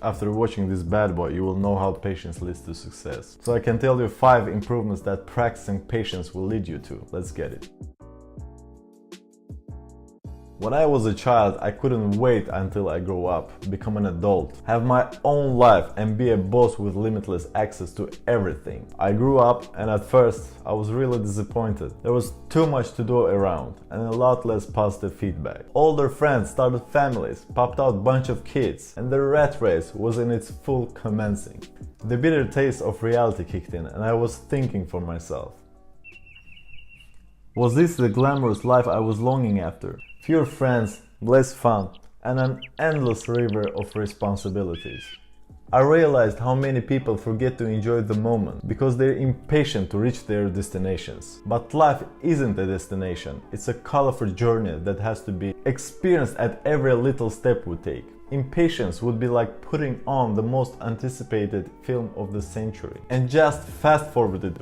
After watching this bad boy, you will know how patience leads to success. So I can tell you 5 improvements that practicing patience will lead you to. Let's get it. When I was a child, I couldn't wait until I grow up, become an adult, have my own life and be a boss with limitless access to everything. I grew up and at first I was really disappointed. There was too much to do around and a lot less positive feedback. Older friends started families, popped out a bunch of kids, and the rat race was in its full commencing. The bitter taste of reality kicked in and I was thinking for myself. Was this the glamorous life I was longing after? Fewer friends, less fun, and an endless river of responsibilities. I realized how many people forget to enjoy the moment because they're impatient to reach their destinations. But life isn't a destination, it's a colorful journey that has to be experienced at every little step we take. Impatience would be like putting on the most anticipated film of the century and just fast forwarded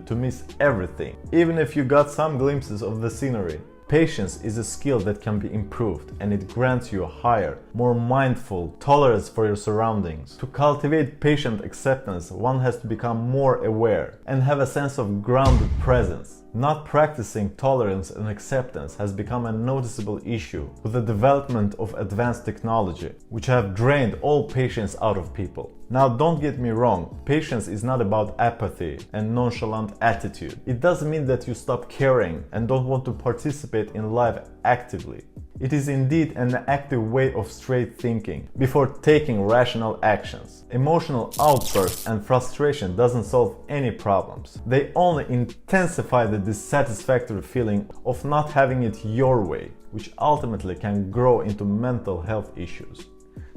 to miss everything. Even if you got some glimpses of the scenery, patience is a skill that can be improved and it grants you a higher, more mindful tolerance for your surroundings. To cultivate patient acceptance, one has to become more aware and have a sense of grounded presence. Not practicing tolerance and acceptance has become a noticeable issue with the development of advanced technology, which have drained all patience out of people. Now don't get me wrong, patience is not about apathy and nonchalant attitude. It doesn't mean that you stop caring and don't want to participate in life actively. It is indeed an active way of straight thinking before taking rational actions. Emotional outbursts and frustration doesn't solve any problems. They only intensify the dissatisfactory feeling of not having it your way, which ultimately can grow into mental health issues.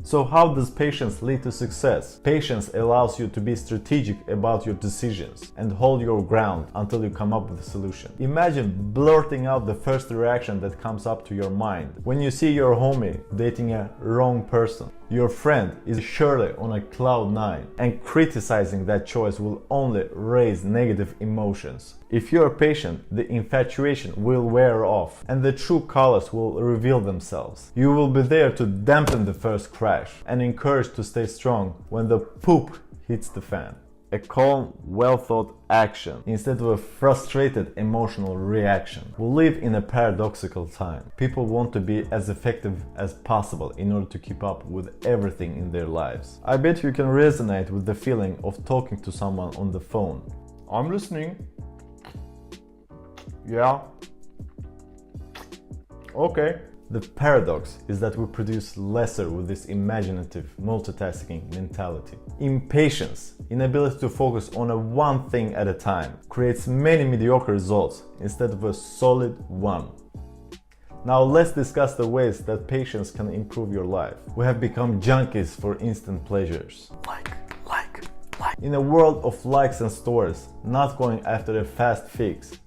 So how does patience lead to success? Patience allows you to be strategic about your decisions and hold your ground until you come up with a solution. Imagine blurting out the first reaction that comes up to your mind when you see your homie dating a wrong person. Your friend is surely on a cloud 9 and criticizing that choice will only raise negative emotions. If you are patient, the infatuation will wear off and the true colors will reveal themselves. You will be there to dampen the first crash and encouraged to stay strong when the poop hits the fan. A calm, well-thought action instead of a frustrated emotional reaction. We live in a paradoxical time. People want to be as effective as possible in order to keep up with everything in their lives. I bet you can resonate with the feeling of talking to someone on the phone. I'm listening. Yeah. Okay. The paradox is that we produce lesser with this imaginative, multitasking mentality. Impatience, inability to focus on one thing at a time, creates many mediocre results instead of a solid one. Now let's discuss the ways that patience can improve your life. We have become junkies for instant pleasures. Like. In a world of likes and stories, not going after a fast fix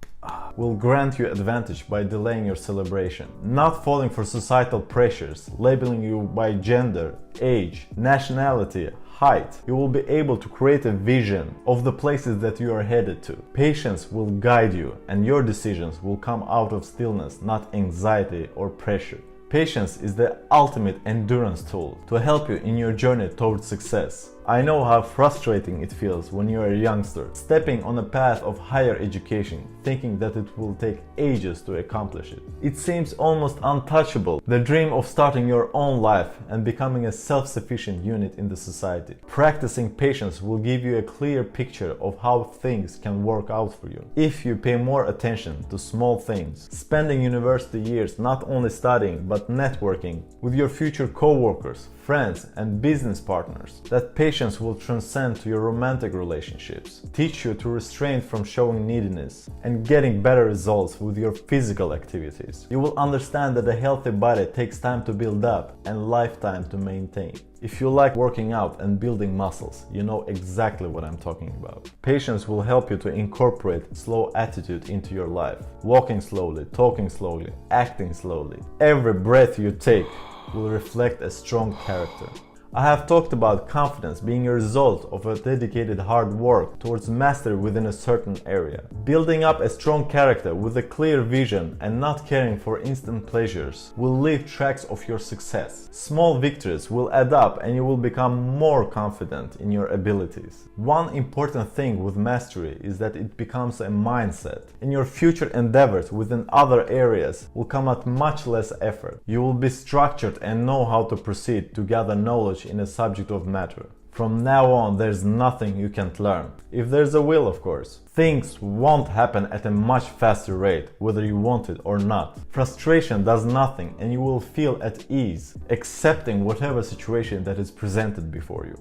will grant you advantage by delaying your celebration. Not falling for societal pressures, labeling you by gender, age, nationality, height. You will be able to create a vision of the places that you are headed to. Patience will guide you and your decisions will come out of stillness, not anxiety or pressure. Patience is the ultimate endurance tool to help you in your journey towards success. I know how frustrating it feels when you are a youngster, stepping on a path of higher education, thinking that it will take ages to accomplish it. It seems almost untouchable, the dream of starting your own life and becoming a self-sufficient unit in the society. Practicing patience will give you a clear picture of how things can work out for you. If you pay more attention to small things, spending university years not only studying but networking with your future co-workers, friends and business partners, that patience will transcend to your romantic relationships, teach you to restrain from showing neediness, and getting better results with your physical activities. You will understand that a healthy body takes time to build up and lifetime to maintain. If you like working out and building muscles, you know exactly what I'm talking about. Patience will help you to incorporate slow attitude into your life. Walking slowly, talking slowly, acting slowly. Every breath you take will reflect a strong character. I have talked about confidence being a result of a dedicated hard work towards mastery within a certain area. Building up a strong character with a clear vision and not caring for instant pleasures will leave tracks of your success. Small victories will add up and you will become more confident in your abilities. One important thing with mastery is that it becomes a mindset. And your future endeavors within other areas will come at much less effort. You will be structured and know how to proceed to gather knowledge in a subject of matter. From now on, there's nothing you can't learn. If there's a will, of course. Things won't happen at a much faster rate, whether you want it or not. Frustration does nothing and you will feel at ease, accepting whatever situation that is presented before you.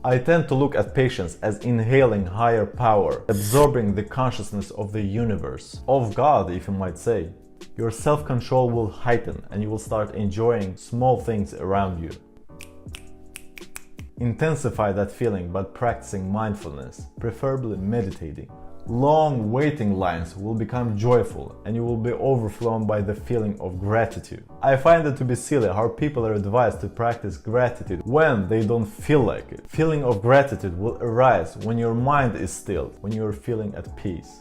I tend to look at patience as inhaling higher power, absorbing the consciousness of the universe, of God, if you might say. Your self-control will heighten and you will start enjoying small things around you. Intensify that feeling by practicing mindfulness, preferably meditating. Long waiting lines will become joyful and you will be overflown by the feeling of gratitude. I find it to be silly how people are advised to practice gratitude when they don't feel like it. Feeling of gratitude will arise when your mind is stilled, when you are feeling at peace.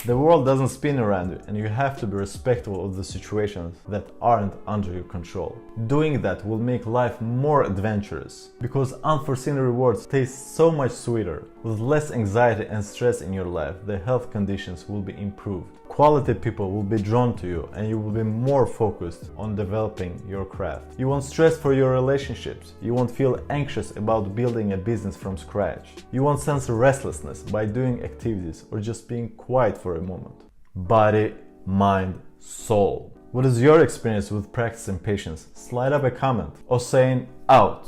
The world doesn't spin around you and you have to be respectful of the situations that aren't under your control. Doing that will make life more adventurous, because unforeseen rewards taste so much sweeter. With less anxiety and stress in your life, the health conditions will be improved. Quality people will be drawn to you and you will be more focused on developing your craft. You won't stress for your relationships. You won't feel anxious about building a business from scratch. You won't sense restlessness by doing activities or just being quiet for a moment. Body, mind, soul. What is your experience with practicing patience? Slide up a comment or saying out.